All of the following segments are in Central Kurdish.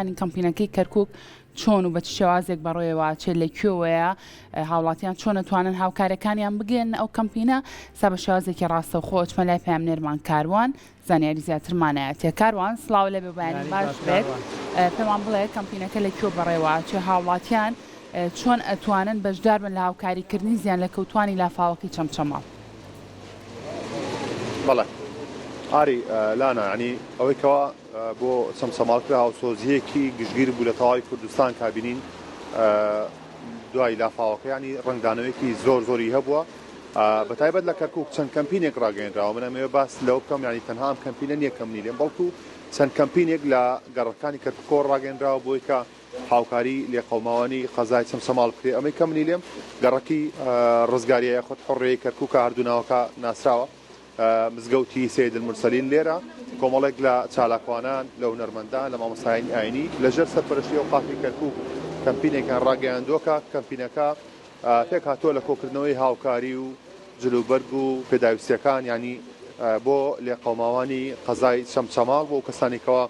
هاوڵاتیانی کەمپینەکەی کەرکووک چۆن و بە چ شێوازێک بەڕێوە چێ لەکوێوەیە هاوڵاتیان چۆن دەتوانن هاوکارەکانیان بگەن ئەو کەمپینە سا بە شێوازێکی ڕاستەوخۆ چمە لای پامنێرمان کاروان زانیاری زیاترمانایەتێ کاروان سڵاو لێ بەبیانی باش بێت پێمان بڵێ کەمپینەکە لەکوێ بەڕێوە چێ هاوڵاتیان چۆن ئەتوانن بەشدار بن لە هاوکاریکردنی زیان لە کەوتوانی لافاوەکەی چەمچەماڵ. بەڵێ ئاری لانا ینی ئەوەی کەوا بۆ چەمچەماڵکرا هاوسۆزیەکی گشتگیر بوو لە تەواوی کوردستان کابینین دوای لافاوەکە ینی ڕنگدانەوەیەکی زۆری هەبووە بەتایبەت لە کەرکووک چەند کەمپینێک ڕاگەیەنراوە منەمەوێ باس لەو بکەم ینی تەنها ئەم کەمپینە نییە کەمنی لێم بەڵکو چەند کەمپینێک لە گەڕەکانی کەرکووکۆ ڕاگەیەنراوە بۆی کە هاوکاری لێقەڵماوانی خەزای چەمچەماڵ بکرێ ئەمەی کەمنی لێم گەڕەکی ڕزگاریە خۆت حڕێی کەرکووکە هەردووناوەکە ناسراوە مزگەوتی سید المرسەلین لێرە کۆمەڵێک لە چالاکوانان لە هونەرمەندان لە مامۆستایانی ئاینی لەژێر سەرپەرشتی و قافی کەرکووک کەمپینێکیان ڕاگەیاندۆکە کەمپینەکە پێک هاتووە لە کۆکردنەوەی هاوکاری و جلوبەرگ و پێداویستیەکان ینی بۆ لێقەڵماوانی قەزای چەمچەماڵ بۆ کەسانێکەوە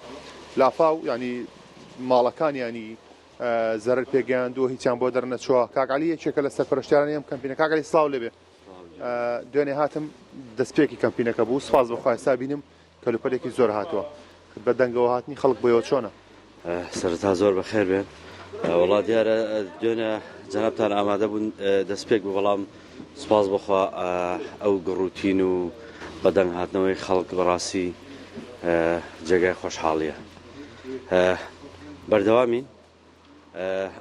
لافاو ینی ماڵەکان ینی زەرر پێگەیاندووە هیچیان بۆ دەرنەچووە کاکعلی یەکێکە لە سەرپەرشتیارانی ئەم کەمپینە کاکعلی سڵاو لێبێ دوێنێ هاتم دەستپێکی کەمپینەکە بوو سپاس بەخوای ئێستا بینم کەلوپەلێکی زۆر هاتووە بە دەنگەوە هاتنی خەڵک بۆیەوە چۆنە سەرەتا زۆر بەخێر بێن وڵات دیارە دوێنێ جەنابتان ئامادە بوون دەستپێک بوو بەڵام سپاس بخوا ئەو گڕوتین و بەدەنگ هاتنەوەی خەڵک بەڕاستی جێگای خۆشحاڵیە بەردەوامین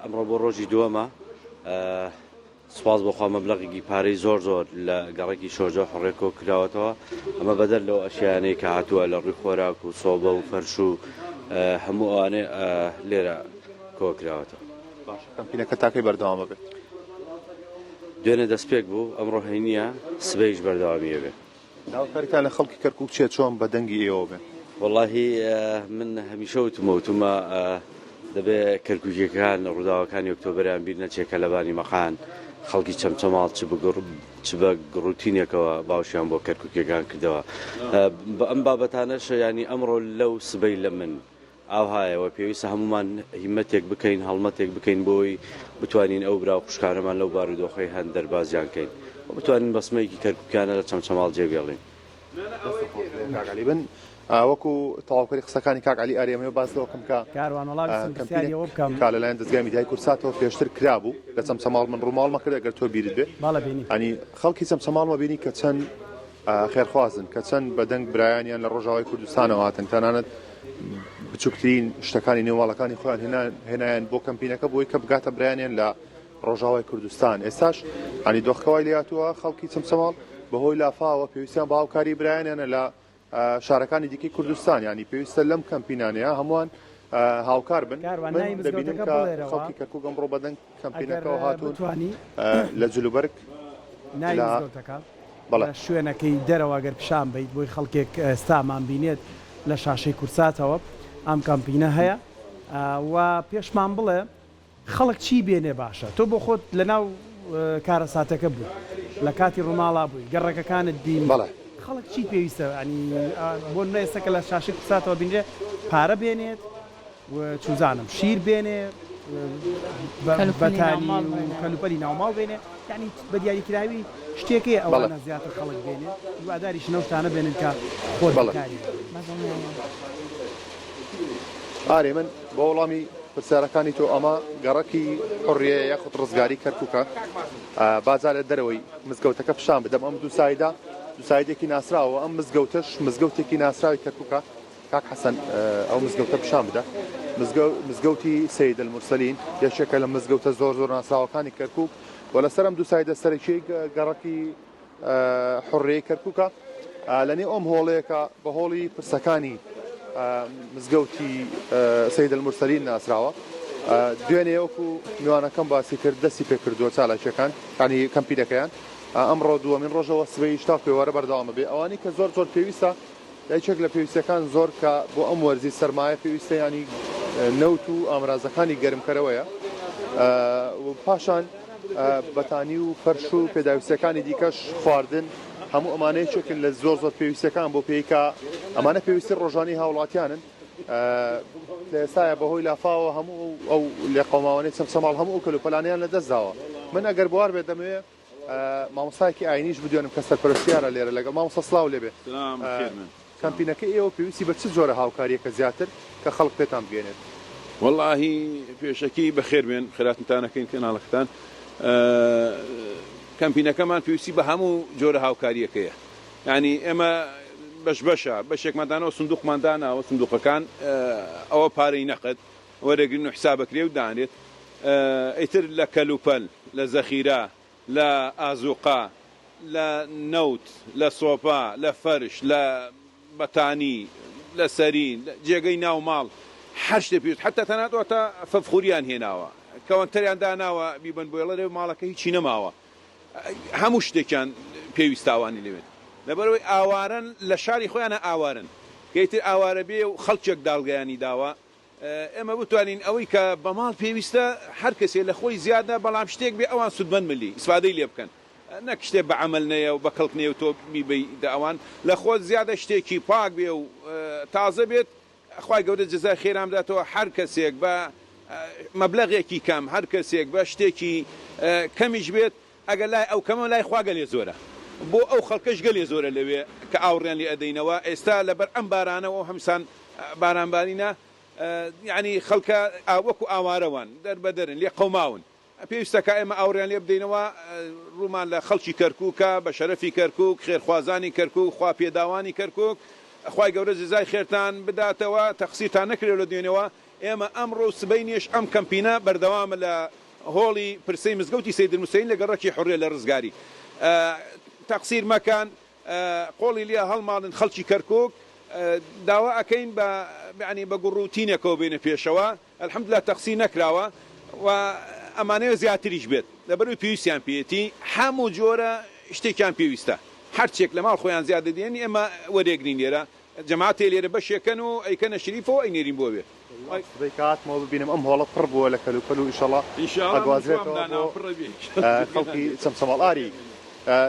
ئەمڕۆ بۆ ڕۆژی دووەمە سپاس بۆخوا مەبلەغێکی پارەی زۆر لە گەڕێکی شۆرجە حڕێ کۆ کراوەتەوە ئەمە بەدەر لەو ئەشیانەی کە هاتووە لە ڕووی خۆراک و سۆبە و فەرش و هەموو ئەوانێ لێرە کۆ کراوەتەوە کەمپینەکە تاکەی بەردەوامە بێت دوێنێ دەستپێک بوو ئەمڕۆ هەینیە سبەیش بەردەوامیە بێت ناوکاریتان لە خەڵکی کەرکووک چێت چۆن بە دەنگی ئێوە بێت وەڵاهی من هەمیشە وتمە دەبێت کەرکووکیەکان ڕووداوەکانی ئۆکتۆبەریان بیر نەچێکە لە بانی مەقان خەڵکی چەمچەماڵ چ بە گڕوتینێکەوە باوشیان بۆ کەرکووکیەکان کردەوە بە ئەم بابەتانەش ینی ئەمڕۆ لەو سبەی لە من ئاوهایەوە پێویستە هەمومان هیمەتێک بکەین هەڵمەتێک بکەین بۆی بتوانین ئەو برا قوشکانەمان لەو بارودۆخەی هەند دەربازیان کەین و بتوانین بەسمەیەکی کەرکووکیانە لە چەمچەماڵ جێبێڵین بن وەکو تەواوکەری قسەکانی کاکعلی ئارێمەوە باس لەوەکەم کە کا لەلایەن دەستگای میدیای کورساتەوە پێشتر کرابوو لە چەمچەماڵ من ڕووماڵمە کرد ئەگەر تۆ بیرت بێ ئەنی خەڵکی چەمچەماڵمە بینی کە چەند خێرخوازن کە چەند بەدەنگ برایانیان لە ڕۆژاوای کوردستانەوە هاتن تەنانەت بچووکترین شتەکانی نێوەڵەکانی خۆیان هێنایان بۆ کەمپینەکە بۆی کە بگاتە برایانیان لە ڕۆژاوای کوردستان ئێستاش ئەنی دۆخەوای لێهاتووە خەڵکی چەمچەماڵ بەهۆی لافاوە پێویستیان بە هاوکاری برایانیانە لە شارەکانی دیکەی کوردستان ینی پێویستە لەم کەمپینانەیە هەمووان هاوکار بن دەبینم کە خەڵکی کەرکووک ئەمڕۆ بەدەنگ کەمپینەکەەوە هاتوون لە جلوبەرگ بەڵێ شوێنەکەی دەرەوە گەر پیشان بیت بۆی خەڵکێک ئێستامان بینێت لە شاشەی کورساتەوە ئەم کەمپینە هەیە و پێشمان بڵێ خەڵک چی بێنێ باشە تۆ بۆ خۆت لەناو کارە ساتەکە بوو لە کاتی ڕووماڵا بووی گەڕەکەکانت بین خەڵک چی پێویستە ئەنی بۆ نێستەکە لە شاشی قساتەوە بینرێ پارە بێنێت چوزانم شیر بێنێ بەتانی کەلوپەلی ناوماڵ بێنێ یعنی بە دیاریکراوی شتێکی ئەوانە زیاتر خەڵک بێنێت واداریش نەوشتانە بێنن کە خۆ بەکاری ئارێ من بە وەڵامی پرسیارەکانی تۆ ئەمە گەڕەکی حڕیە یاخود ڕزگاری کەرکووکە بازارە دەرەوەی مزگەوتەکە پیشان بدەم ئەم دووسایدێکی ناسراوە ئەم مزگەوتش مزگەوتێکی ناسراوی کەرکووکە کاک حەسەن ئەو مزگەوتە پیشان بدە مزگەوتی سید المرسەلین یەکێکە لە مزگەوتە زۆر ناسراوەکانی کەرکووک و لەسەر ئەم دووسایدە سەرەکیەی گەڕەکی حڕیەی کەرکووکە لەنێ ئەم هۆڵەیەکە بە هۆڵی پرسەکانی مزگەوتی سید المرسەلین ناسراوە دوێنێ وەکو میوانەکەم باسی کرد دەستی پێ کردووە چالاکیەکان ینی کەمپینەکەیان ئەمڕۆ دووەمین ڕۆژەوە سبەی شتا پێوەرە بەردەوامە بێ ئەوانی کە زۆر پێویستە یەکێک لە پێویستەکان زۆر کە بۆ ئەم وەرزی سەرمایە پێویستە ینی نەوت و ئامرازەکانی گەرمکەرەوەیە پاشان بەتانی و فەرش و پێداویستەکانی دیکەش خواردن هەموو ئەمانەیەکێکن لە زۆر پێویستەکان بۆ پێیکە ئەمانە پێویستی ڕۆژانی هاوڵاتیانن ئێستا بەهۆی لافاوە هەموو ئەو لێ قۆماوانەی چەمچەماڵ هەموو کەلوپەلانیان لە دەستداوە من ئەگەر بوار بێت دەمەوێت مامۆستایەکی ئاینیش بدوێنم کە سەرپەرستیارە لێرە لەگەڵ مامۆستا سڵاو لێبێ کەمپینەکە ئێوە پێویستی بە چ جۆرە هاوکاریەکە زیاتر کە خەڵک پێتان بگەێنێت واللهی پێشەکی بەخێر بێن خێراتتانەکەین کەناڵەکەتان کەمپینەکەمان پێویستی بە هەموو جۆرە هاوکاریەکەیە ینی ئێمە بەشە بەشێکماندانەوە سندوقماندانەوە سندوقەکان ئەوە پارەی نەقد وەرەگرن و حسابەکرێ و دانێت ئیتر لە کەلوپەل لە زەخیرە لە ئازوقا لە نەوت لە سۆپا لە فەرش لە بەتانی لە سەرین جێگەی ناو ماڵ هەر شتێ پێویست حتا تەنانەت تا فەفخوریان هێناوە کەوەنتەریان داناوە بیبن بۆێڵە لێ ماڵەکە هیچی نەماوە هەموو شتێکیان پێویستاوانی لەوێن لەبەرەوەی ئاوارن لە شاری خۆیانە ئاوارن کەیتر ئاوارە بێ و خەڵکێک داڵگەیانی داوە ئێمە بتوانین ئەوەی کە بە ماڵ پێویستە هەر کەسێ لە خۆی زیادە بەڵام شتێک بێ ئەوان سودمەند ملی ئیسفادەی لێ بکەن نەک شتێ بە عمل نەیە و بە کەڵک نێ و تۆ میبەی ئەوان لە خۆت زیادە شتێکی پاک بێ و تازە بێت خوای گەورە جەزای خێرام بداتەوە هەر کەسێک بە مەبلەغێکی کەم هەر کەسێک بە شتێکی کەمیش بێت ئەگەر لای ئەو کەمە لای خوا گەلێ زۆرە بۆ ئەو خەڵکەش گەلێ زۆرە لەوێ کە ئاوڕێن لێ ئەدەینەوە ئێستا لەبەر ئەم بارانەوە هەمسان بارانبارینە یعنی خەڵکە وەکو ئاوارەوان دەربەدەرن لێ قەوماون پێویستەکە ئێمە ئاوڕیان لێ بدەینەوە ڕوومان لە خەڵکی کەرکووکە بە شەرەفی کەرکووک خێرخوازانی کەرکووک خوا پێداوانی کەرکووک خوای گەورە جزای خێرتان بداتەوە تەقسیرتان نەکرێت لە دوێنەوە ئێمە ئەمڕۆ سبەینێش ئەم کەمپینە بەردەوامە لە هۆڵی پرسەی مزگەوتی سەیدل موسەین لە گەڕەکی حوڕێ لە ڕزگاری تەقسیر مەکان قۆڵی لێ هەڵماڵن خەڵکی کەرکووک داوا ئەەکەین بە ینی بە گوڕوتینێکەوە بینە پێشەوە ئەلحەمدولیلا تەقسیر نەکراوە و ئەمانەیە زیاتریش بێت لەبەروی پێویستیان پێێتی هەموو جۆرە شتێکیان پێویستە هەرچێک لە ماڵ خۆیان زیادە دێنی ئێمە وەرێگرین لێرە جەماعەتێ لێرە بەشێکەن و ئەیکەنە شریفەوە ئەینێرین بۆ بێ کاتمەوە ببینم ئەم هۆڵە پڕ بووە لە کەلوپەل و ئیشەڵا ئەگوازرێتەوە خەڵکی چەمچەماڵاری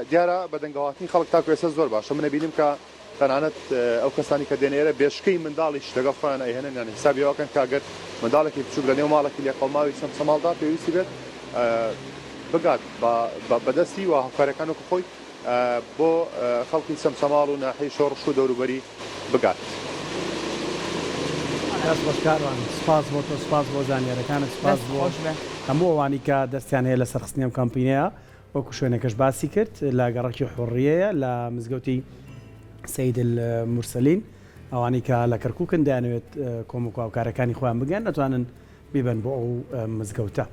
دیارە بە دەنگەواتنی خەڵک تا کوێسە زۆر باشە منە بینیم کە تەنانەت ئەو کەسانی کە دێنێرە بێشکەی منداڵیش لەگەڵ خۆیان ئەیهێنن یان حسابیەوەکەن کاگەر منداڵێکی بچووک لە نێو ماڵێکی لێ قەڵماوی چەمچەماڵدا پێویستی بێت بگات بەدەستی و هەفکارەکان وەکو خۆی بۆ خەڵکی چەمچەماڵ و ناحەی شۆڕش و دەوروبەری بگات بەشکاروان سپاس بۆ تۆ سپاس بۆ زانیارەکانت سپاس بۆ هەموو ئەوانی کە دەستیان هەیە لەسەر خستنی ئەم کەمپینەیە وەکو شوێنەکەش باسی کرد لە گەڕەکی حوڕیەیە لە مزگەوتی سەیدل مورسەلین ئەوانی کە لە کەرکووکن دەیانەوێت کۆمەک و هاوکارەکانی خۆیان بگەن نەتوانن بیبن بۆ ئەو مزگەوتە